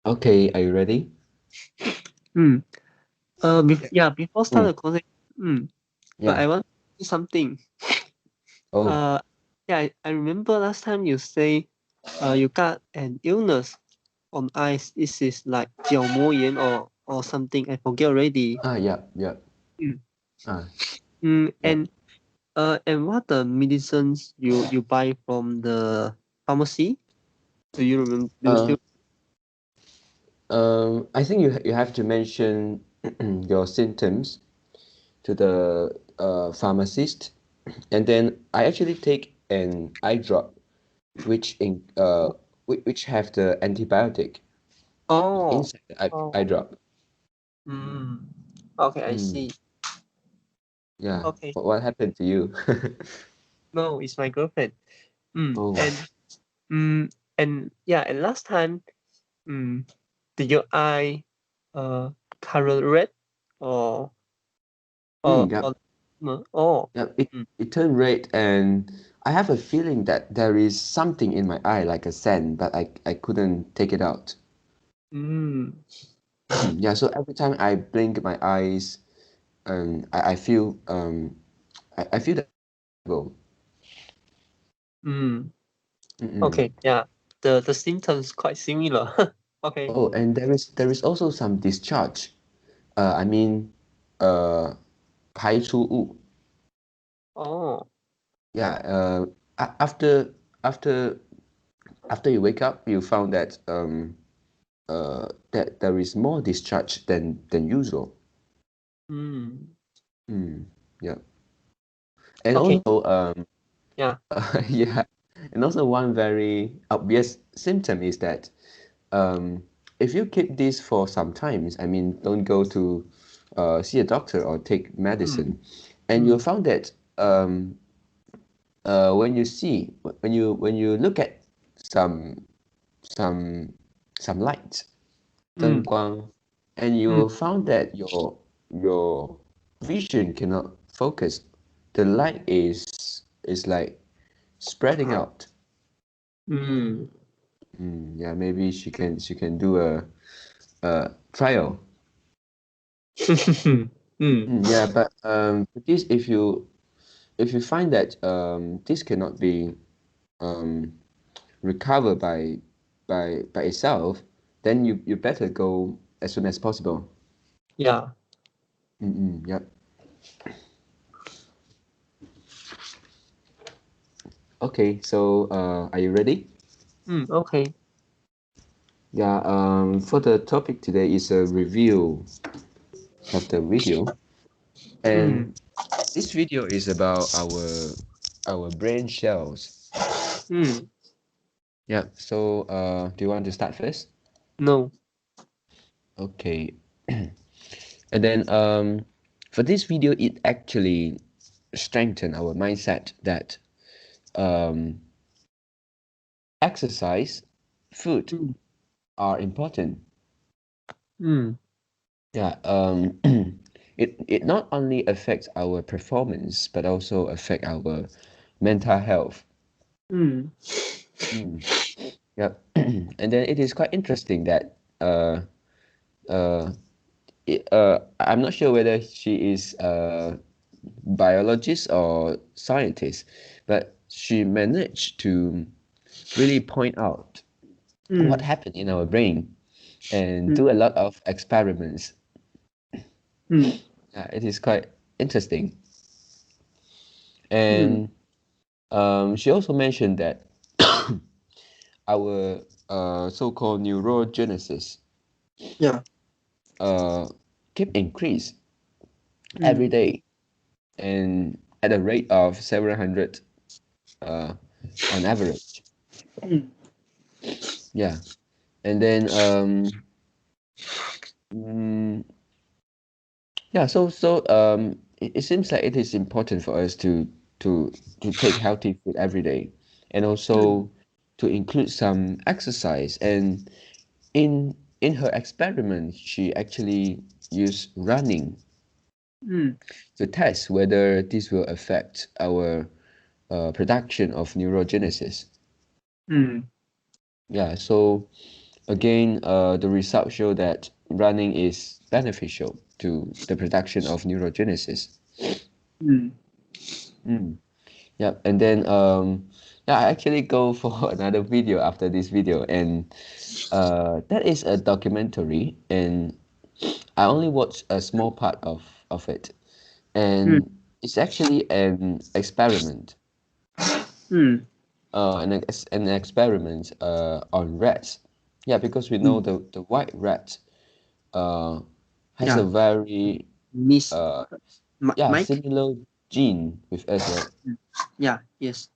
Okay, are you ready? Mm. Before start Mm, the conversation, but yeah. I want to do something. Oh, Uh, I remember last time you say, you got an illness on eyes. This is like 角膜炎 or something. I forget already. yeah, yeah. Mm. Ah, Mm, yeah. and what the medicines you buy from the pharmacy? Do you remember? Do you Uh, still? I think you have to mention your symptoms to the pharmacist, and then I actually take an eye drop, which have the antibiotic Oh. inside the eye Oh. drop. Mm. Okay, I Mm, see. yeah. Okay. What happened to you? No, it's my girlfriend. Mm. Oh, And last time, mm, did your eye uh color red or yeah. or no? Oh. Yeah, it, Mm. it turned red, and I have a feeling that there is something in my eye, like a sand, but I couldn't take it out. Mm. Yeah, so every time I blink my eyes, I feel I feel that go. Mm. Mm-mm. Okay. Yeah. The symptoms quite similar. Okay. Oh, and there is also some discharge. I mean, uh, 排出物. Oh. Yeah. After after after you wake up, you found that there is more discharge than usual. Mm. Mm, yeah. And Okay. also, Yeah. yeah, and also one very obvious symptom is that um, if you keep this for some times, I mean, don't go to see a doctor or take Mm. medicine, and you'll Mm. found that when you see when you look at some some some light, Mm. 灯光, and you Mm. will found that your vision cannot focus. The light is like spreading out. Mm. Yeah, maybe she can do a trial. Mm. Yeah, but this if you find that this cannot be um recovered by itself, then you better go as soon as possible. Yeah. Yep. Okay, so are you ready? Okay. Yeah, for the topic today is a review of the video, Mm. and this video is about our brain cells. Mm. Yeah, so do you want to start first? No. Okay, and then for this video, it actually strengthened our mindset that um, exercise, food Mm. are important. Mm. Yeah, it not only affects our performance, but also affect our mental health. Mm. Mm, yep. And then it is quite interesting that uh, I'm not sure whether she is a biologist or scientist, but she managed to really point out what Mm. happened in our brain and Mm. do a lot of experiments. Mm. It is quite interesting. Mm. And she also mentioned that our so-called neurogenesis Yeah. uh, keep increase Mm. every day and at a rate of several hundred uh, on average. Mm. Yeah, and then mm, yeah, it seems like it is important for us to to take healthy food every day, and Mm. also to include some exercise. And in her experiment, she actually used running Mm. to test whether this will affect our production of neurogenesis. Mm. Yeah, so again, the results show that running is beneficial to the production of neurogenesis. Mm. Yep. And then yeah, I actually go for another video after this video, and that is a documentary, and I only watched a small part of it, and it's actually an experiment. An experiment on rats. Yeah, because we know the white rat has Yeah. a very Miss yeah, Mike. similar gene with us, right? Yeah. Yes.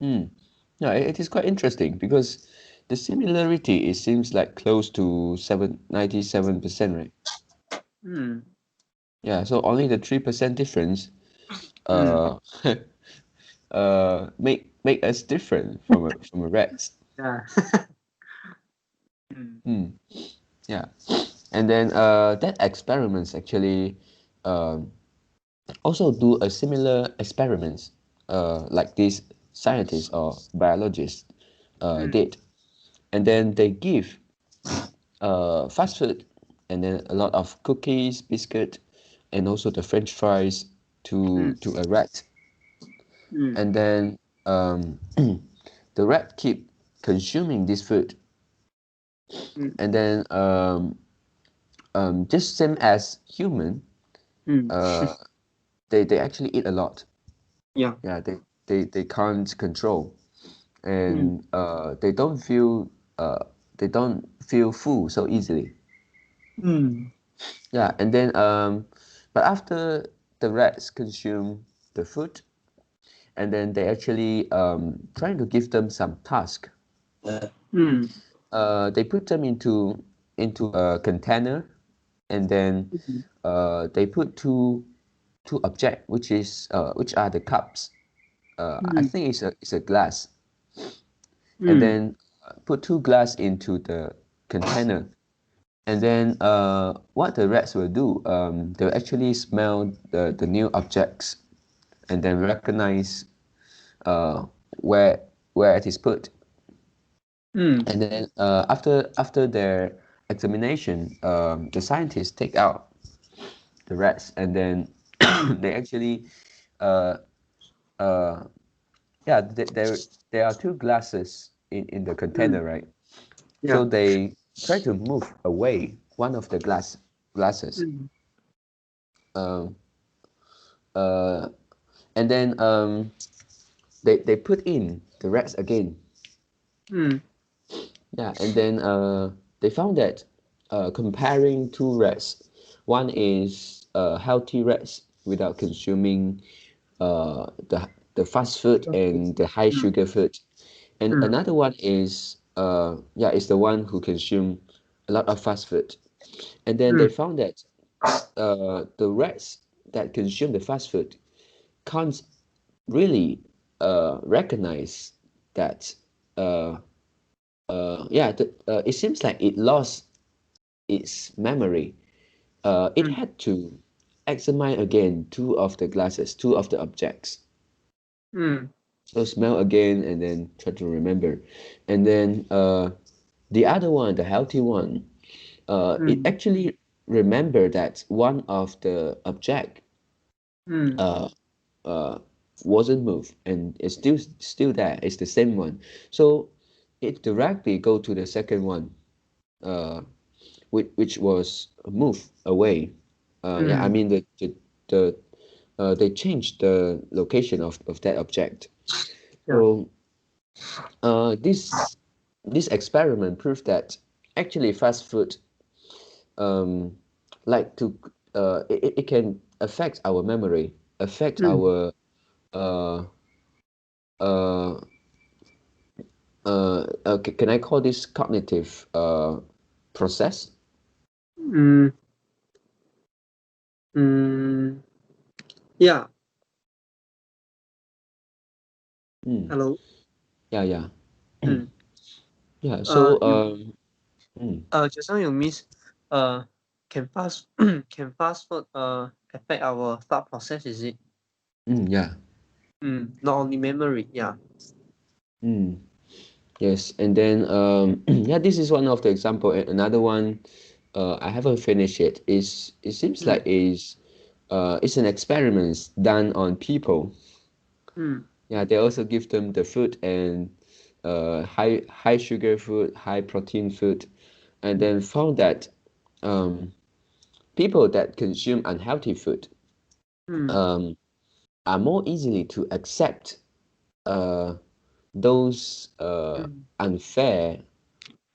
Yeah, it is quite interesting because the similarity, it seems like close to 97%, right? Yeah, so only the 3% difference uh make us different from a rat. Yeah. Hmm. Yeah. And then that experiments actually um also do a similar experiments like these scientists or biologists did. And then they give fast food and then a lot of cookies, biscuit, and also the French fries to a rat. And then the rat keep consuming this food. And then just same as human, uh, they actually eat a lot. Yeah. Yeah, they can't control, and they don't feel full so easily. Yeah, and then but after the rats consume the food, and then they actually trying to give them some task. They put them into a container, and then they put two object, which are the cups. I think it's a glass, and then put two glass into the container, and then what the rats will do, they'll actually smell the new objects, and then recognize uh, where where it is put. And then after their examination, the scientists take out the rats, and then they actually uh, uh, yeah, there are two glasses in the container, right? Yeah. So they try to move away one of the glasses, um, uh, and then they put in the rats again. Yeah, and then they found that comparing two rats, one is healthy rats without consuming the fast food and the high sugar food, and another one is yeah, is the one who consume a lot of fast food, and then they found that the rats that consume the fast food can't really recognize that uh, yeah, it seems like it lost its memory. It had to examine again two of the glasses, two of the objects. So smell again and then try to remember. And then the other one, the healthy one, it actually remember that one of the object uh, uh, wasn't moved and it's still there. It's the same one. So it directly go to the second one, uh, which was moved away. Yeah, I mean they changed the location of that object. Yeah. So this experiment proved that actually fast food um, like to it can affect our memory, affect our uh, uh, can I call this cognitive process? Mm, mm, yeah. Mm, Hello. yeah, yeah, Mm. yeah. So You mm, just now you miss can fast can fast food affect our thought process, is it? yeah. Not only memory, yeah. Mm. Yes, and then yeah, this is one of the example. Another one, I haven't finished it. Is it seems like it's an experiment done on people. Mm. Yeah, they also give them the food and high sugar food, high protein food, and then found that um people that consume unhealthy food Mm. um are more easily to accept uh those Mm. unfair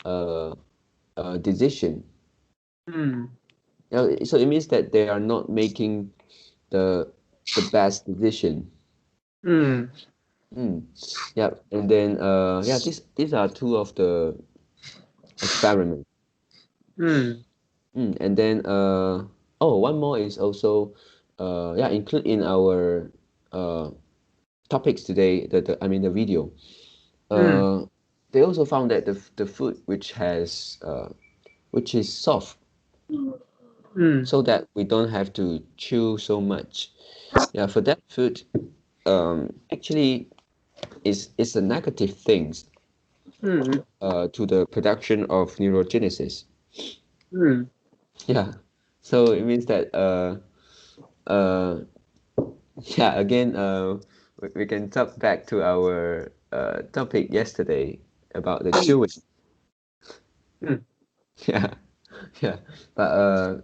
uh decision. Mm. So it means that they are not making the the best decision. Mm. Mm. Yeah, and then yeah, these are two of the experiments. Mm. And then oh, one more is also yeah, include in our uh topics today. I mean the video. Mm. Uh, they also found that the food which is soft, Mm. so that we don't have to chew so much. Yeah, for that food, actually is a negative things Mm. to the production of neurogenesis. Mm. Yeah, so it means that uh yeah, again we can talk back to our topic yesterday about the chewing. Mm. Yeah, yeah, but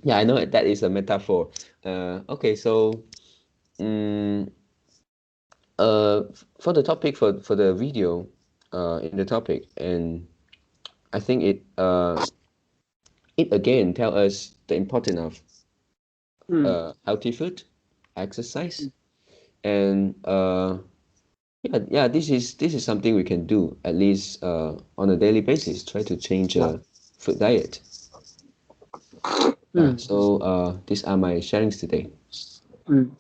yeah, I know that is a metaphor. Okay, so um, for the topic for the video in the topic, and I think it again tell us the importance of Mm. healthy food, exercise, and yeah, yeah, this is something we can do at least on a daily basis. Try to change Yeah. food diet. Yeah, Mm. so these are my sharings today. Mm.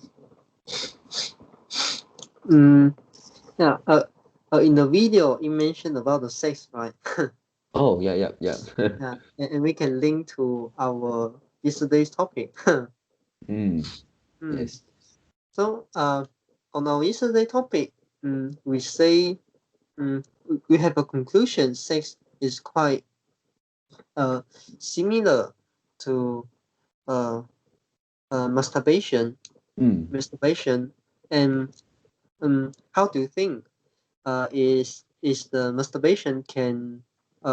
Mm. Yeah. In the video, you mentioned about the sex, right? Oh, yeah, yeah, yeah. Yeah, and we can link to our yesterday's topic. Mm, Mm. yes. So, on our yesterday topic, we say, we have a conclusion. Sex is quite uh similar to uh, masturbation. Mm. Masturbation, and how do you think is the masturbation can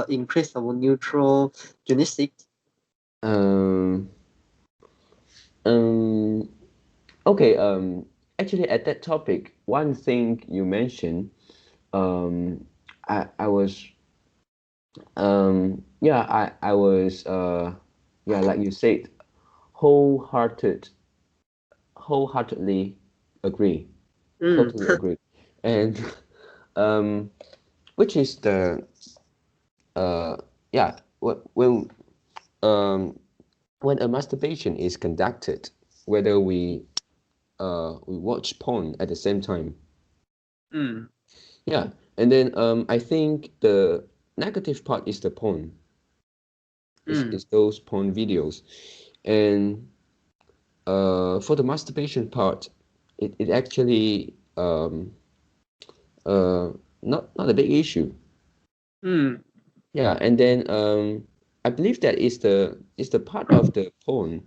increase our neutral genetics? Um, um, okay, actually at that topic, one thing you mentioned, um, I was yeah, I was yeah, like you said, wholehearted wholeheartedly agree. Mm. Totally agree. And um which is the uh yeah, um when a masturbation is conducted, whether we watch porn at the same time. Mm. Yeah. And then I think the negative part is the porn. Mm. Is those porn videos. And for the masturbation part, it actually uh not a big issue. Mm. Yeah, and then I believe that is the part of the porn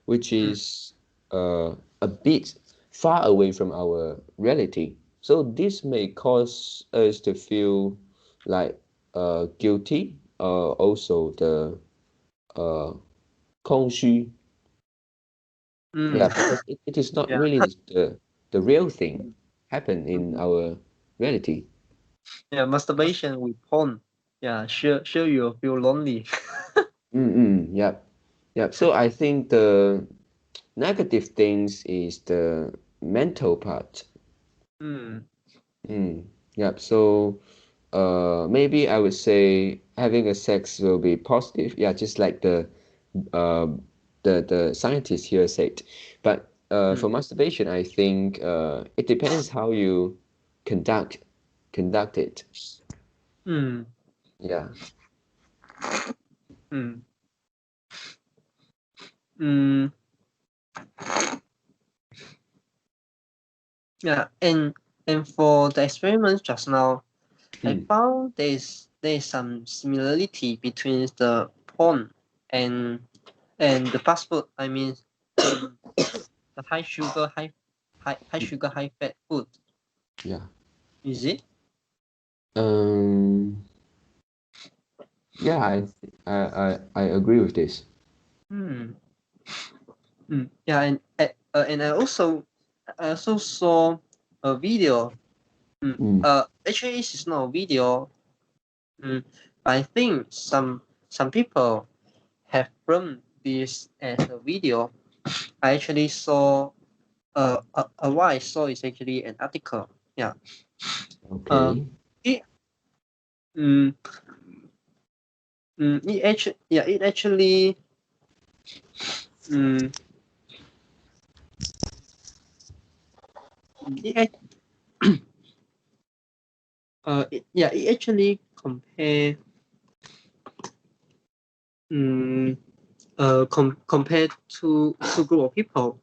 which Mm. is a bit far away from our reality. So this may cause us to feel like guilty, also the uh 空虚. Mm. Yeah, because it is not Yeah. really the real thing happen in our reality. Yeah, masturbation with porn. Yeah, sure you'll feel lonely. Yep. Yep. So I think the negative things is the mental part. Mm. Mm, yep. So maybe I would say having a sex will be positive. Yeah, just like uh, the scientist here said. But Mm. for masturbation, I think it depends how you conduct conduct it. Mm. Yeah. Mm. Mm. Yeah, and for the experiment just now, I Hmm. found there's some similarity between the porn and the fast food. I mean, the high sugar, high fat food. Yeah. Is it? Um. Yeah, I agree with this. Hmm. Yeah, and I also saw a video. Mm. Actually, this is not a video. But I think some people have filmed this as a video. I actually saw what I saw is actually an article. Yeah. Uh, Okay. it mm, it actually mm, it, act- it actually compare compared to group of people.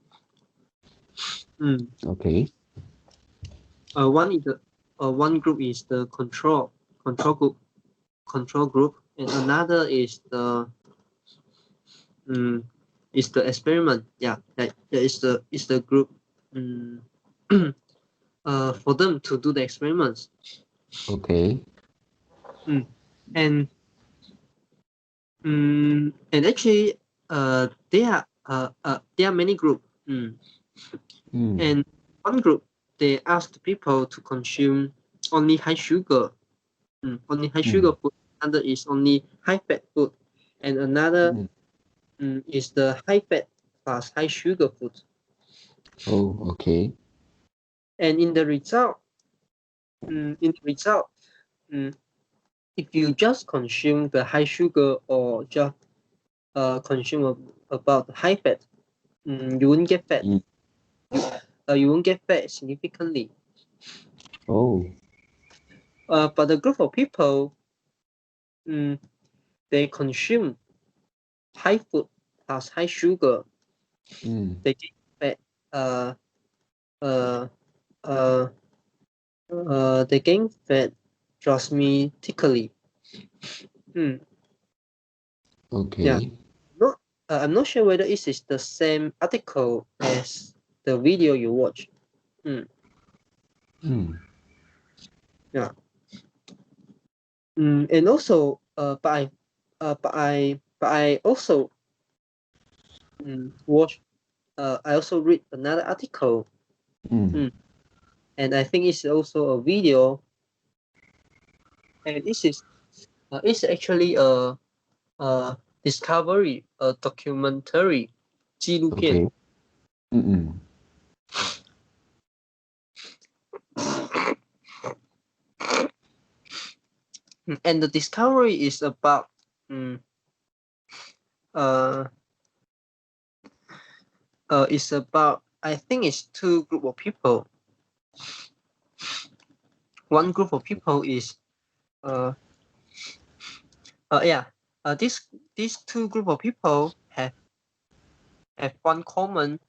Okay. One is the one group is the control group, and another um, is the experiment. Yeah, that is the group um, for them to do the experiments. Okay. Mm. And and actually there are many groups. Mm. And one group they asked people to consume only high sugar, only high sugar Mm. food. Another is only high fat food, and another Mm. is the high fat plus high sugar food. Oh, okay. And in the result, mm, if you just consume the high sugar or just consume about high fat, you won't get fat. Mm. You won't get fat significantly. Oh. But the group of people, mm, they consume high food plus high sugar, Mm. they get fat. Uh, uh, uh, they gain fat drastically. Hmm. Yeah. Okay. Not. I'm not sure whether it is the same article as the video you watch. Hmm. Mm. Yeah. And also, but I also watch. I also read another article. Mm. Mm, and I think it's also a video, and it's actually a discovery, a documentary 纪录片. Okay. Mm-mm. And the discovery is about um, uh, it's about, I think it's two group of people. One group of people is uh, yeah these two group of people have one common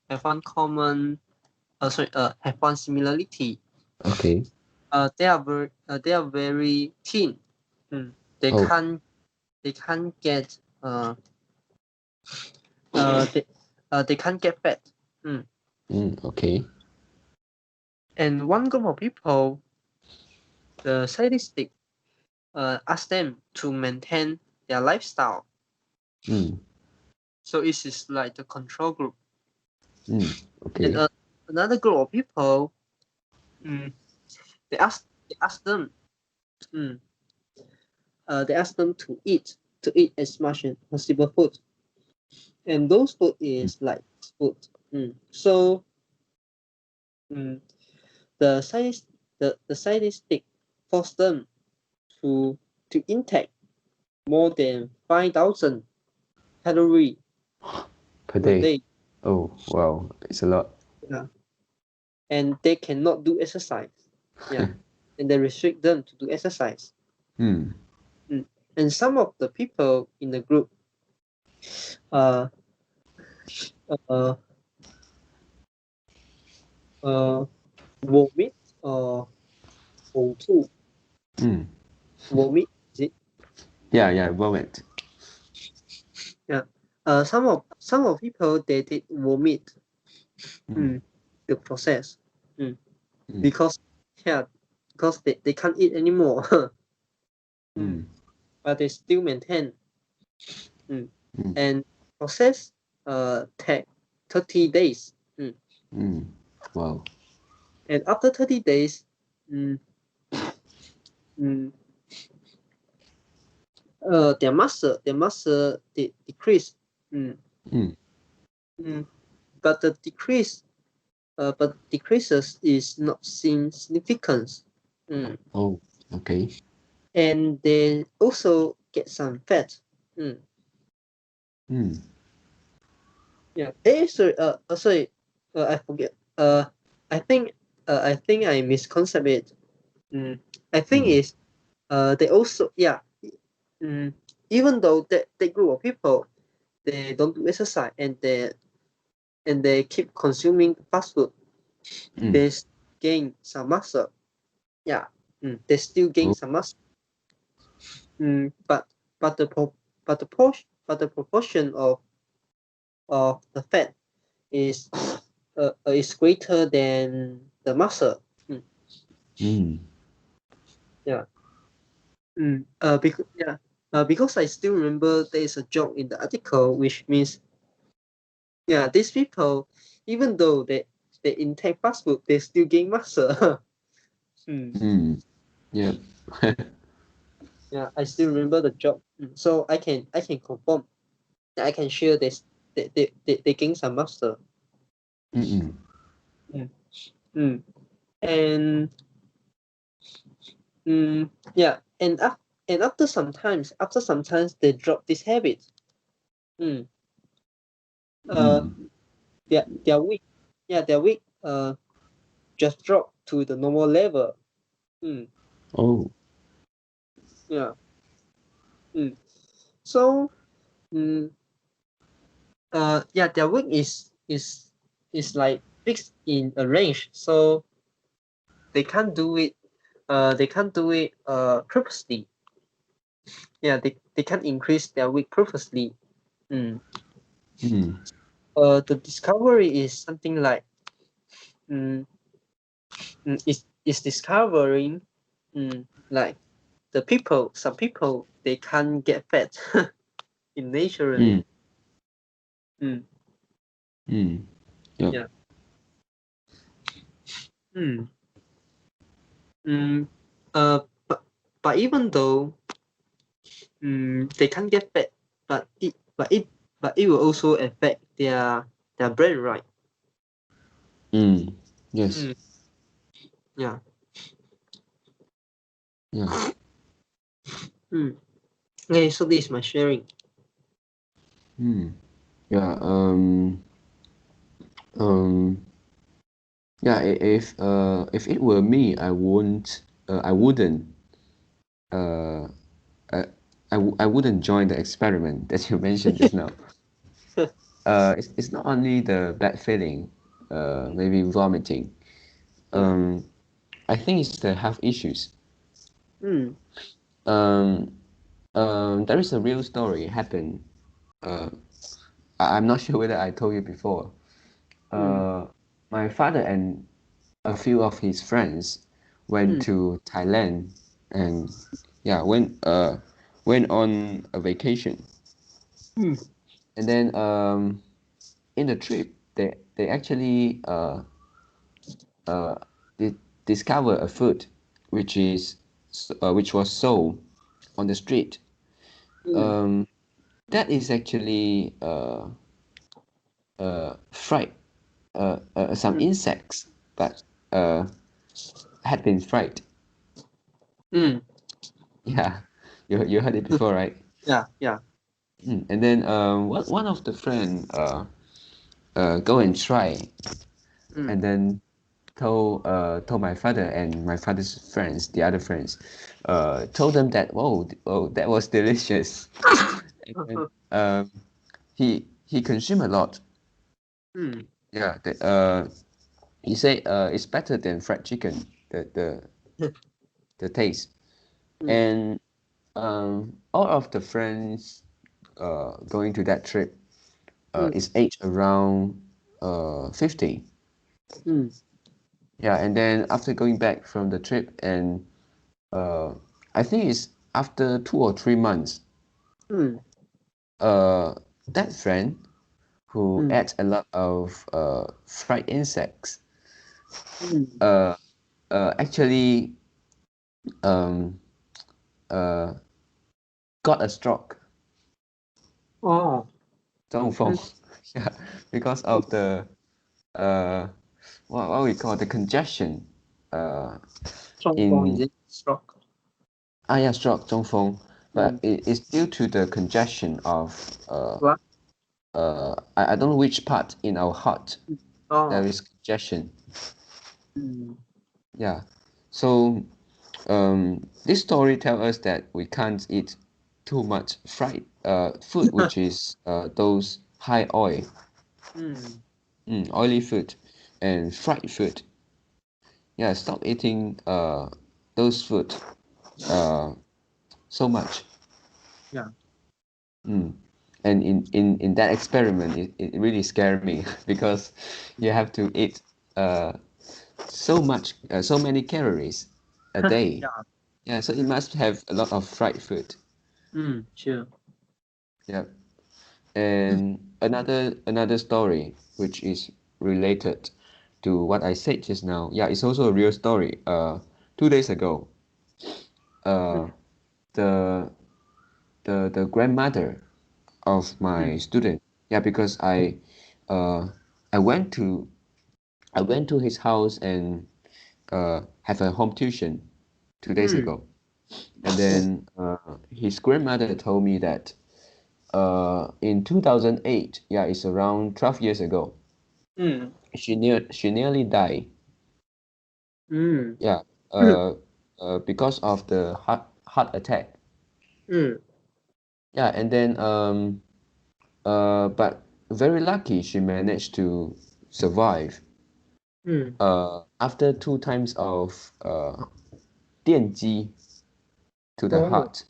have one common have one similarity. Okay. They are very thin. They Oh. can't get uh they, they can't get fat. Mm. Okay. And one group of people, the scientists ask them to maintain their lifestyle. Mm. So it is like the control group. Mm. And Okay. another group of people, mm, they ask them mm, they ask them to eat as much as possible food. And those food Mm. is like food. So mm, the science the scientists force them to intake more than 5,000 calories Per per day. day. Oh, wow. It's a lot. Yeah. And they cannot do exercise. Yeah. And they restrict them to do exercise. Hmm. And some of the people in the group uh uh uh vomit or 呕吐 Mm. Vomit, is it? Yeah, vomit. Yeah. Some of people they did vomit. Mm. The process. Mm. Mm. Because yeah, because they can't eat anymore. Mm. But they still maintain. Mm. Mm. And process take 30 days. Mm. Wow. And after 30 days, mm, mm, their muscle decrease. Mm. Mm. Mm. But the decrease but decreases is not significant. Mm. Oh, okay. And they also get some fat. Mm. Mm. Yeah. Sorry. Sorry. I forget. I think I misconceived it. Mm. I think Mm. is they also yeah. Mm. Even though that group of people they don't do exercise and they keep consuming fast food, Mm. they gain some muscle. Yeah. They still gain Oh. some muscle. But but the pro, but the proportion of the fat is is greater than the muscle. Mm, Mm. yeah. Because yeah. Because I still remember there is a joke in the article which means yeah these people even though they intake fast food they still gain muscle. mm, Mm. Yeah. yeah, I still remember the joke. So I can confirm that I can share this they gain some muscle. Mm. Mm, mm. And yeah, and after sometimes they drop this habit. Mm. Uh, Mm. their weight, yeah, their weight just drop to the normal level. Mm. Oh. Yeah. Mm. So mm, yeah, their weight is like fixed in a range, so they can't do it. They can't do it purposely. Yeah, they can't increase their weight purposely. Mm. Mm. The discovery is something like mm, is discovering like the people some people they can't get fat in naturally. Mm. Mm, Mm. Yep. yeah. Mm, mm, but even though they can't get fat, but it will also affect their brain, right? Mm. Yes. Mm, yeah. Yeah. Mm. Okay, so this is my sharing. Mm. Yeah. Um. Yeah. If it were me, I won't. I wouldn't. Uh. I wouldn't join the experiment that you mentioned just now. It's not only the bad feeling, maybe vomiting. Yeah. Um, I think it's the health issues. Mm, Um, there is a real story happened. Uh, I'm not sure whether I told you before. mm, Uh, my father and a few of his friends went mm, to Thailand and yeah, went on a vacation. mm, And then in the trip, they actually uh, they discover a food which is which was sold on the street. mm, Um, that is actually fried some mm, insects, but uh, had been fried. mm. Yeah, you heard it before, right? Yeah, yeah. And then one of the friend go and try, Mm, and then told my father and my father's friends, the other friends, told them that whoa, that was delicious. And then he consumed a lot. mm, Yeah, he said it's better than fried chicken. The taste. And all of the friends going to that trip is age around 50. Yeah, and then after going back from the trip, and I think it's after 2 or 3 months, that friend who ate a lot of fried insects uh, actually um, uh, got a stroke, Oh, 中风. Yeah, because of the uh, what we call the congestion uh, 中风 is in it stroke? yeah, stroke 中风, but Mm. it's due to the congestion of What? I don't know which part in our heart there Oh. is congestion. Mm. Yeah, so this story tells us that we can't eat too much fried food, which is those high oil, Mm. oily food, and fried food. Yeah, stop eating those food uh, so much. Yeah. Mm. And in that experiment, it really scared me because you have to eat uh, so many calories a day. Yeah. Yeah, so it must have a lot of fried food. Sure. Yeah. And another story which is related to what I said just now. Yeah, it's also a real story. 2 days ago, uh, the the grandmother of my Mm. student. Yeah, because uh I went to I went to his house and have a home tuition 2 days Mm. ago, and then his grandmother told me that in 2008, yeah, it's around 12 years ago, Mm. she nearly died. Mm. Yeah, because of the heart attack. Mm. Yeah, and then but very lucky she managed to survive. Mm. After 2 times of 电击 to the Oh. heart.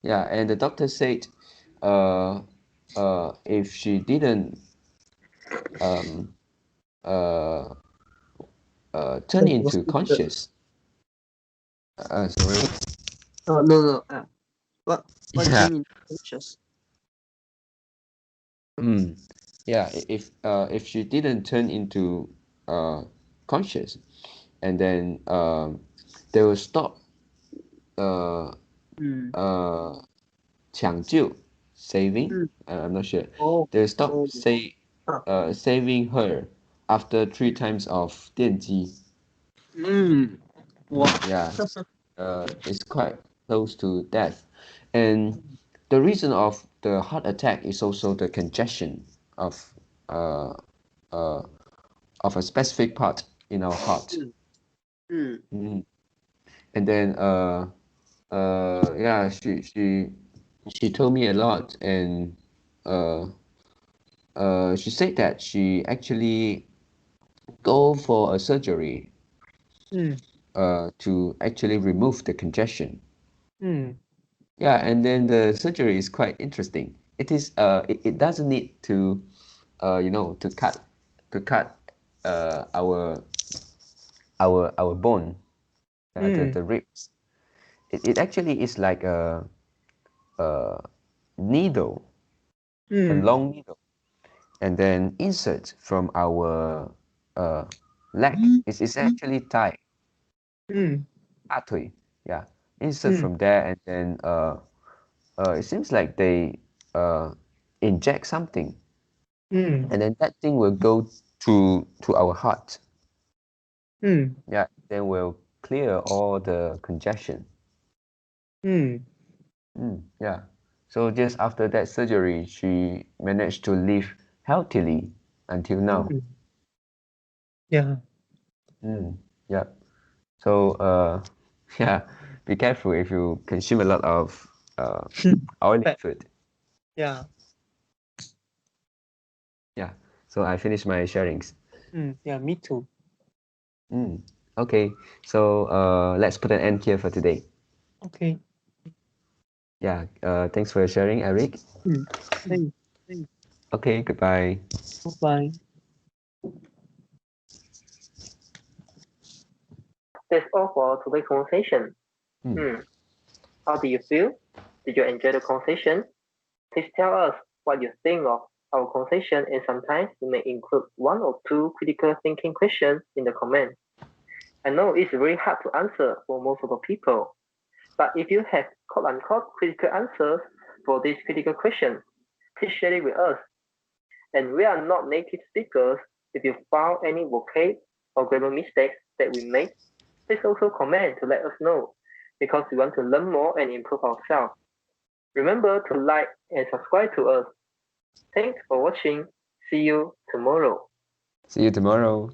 Yeah, and the doctor said, uh, if she didn't um, uh, turn into conscious, sorry. Oh, no, no. What do you Yeah, mean conscious? yeah. If she didn't turn into conscious, and then they will stop uh, Mm. 抢救 saving. Mm. I'm not sure. Oh. They will stop Oh. Huh. saving her after 3 times of 电击. Mm. Wow. Yeah, it's quite close to death. And the reason of the heart attack is also the congestion of uh, uh, of a specific part in our heart. Mm. Mm. Mm. And then yeah, she told me a lot, and uh, she said that she actually go for a surgery Mm. to actually remove the congestion. Mm. Yeah, and then the surgery is quite interesting. It doesn't need to to cut our bone, Mm. the ribs. It actually is like a needle, a Mm. long needle, and then insert from our uh leg. It's actually thigh, Mm. 大腿. Yeah, insert Mm. from there, and then it seems like they inject something, Mm. and then that thing will go to our heart. Mm. Yeah, then will clear all the congestion. Mm. Yeah. So just after that surgery, she managed to live healthily until now. Mm. Yeah. Yeah. So yeah, be careful if you consume a lot of oily But food. yeah. Yeah. So I finished my sharings. Yeah, me too. Okay. So let's put an end here for today. Okay. Yeah. Thanks for sharing, Eric. Thanks. Okay. Goodbye. Bye. That's all for today's conversation. Hmm. How do you feel? Did you enjoy the conversation? Please tell us what you think of our conversation, and sometimes you may include one or two critical thinking questions in the comments. I know it's very hard to answer for most of the people, but if you have quote unquote critical answers for these critical questions, please share it with us. And we are not native speakers. If you found any vocab or grammar mistakes that we made, please also comment to let us know because we want to learn more and improve ourselves. Remember to like and subscribe to us. Thanks for watching. See you tomorrow. See you tomorrow.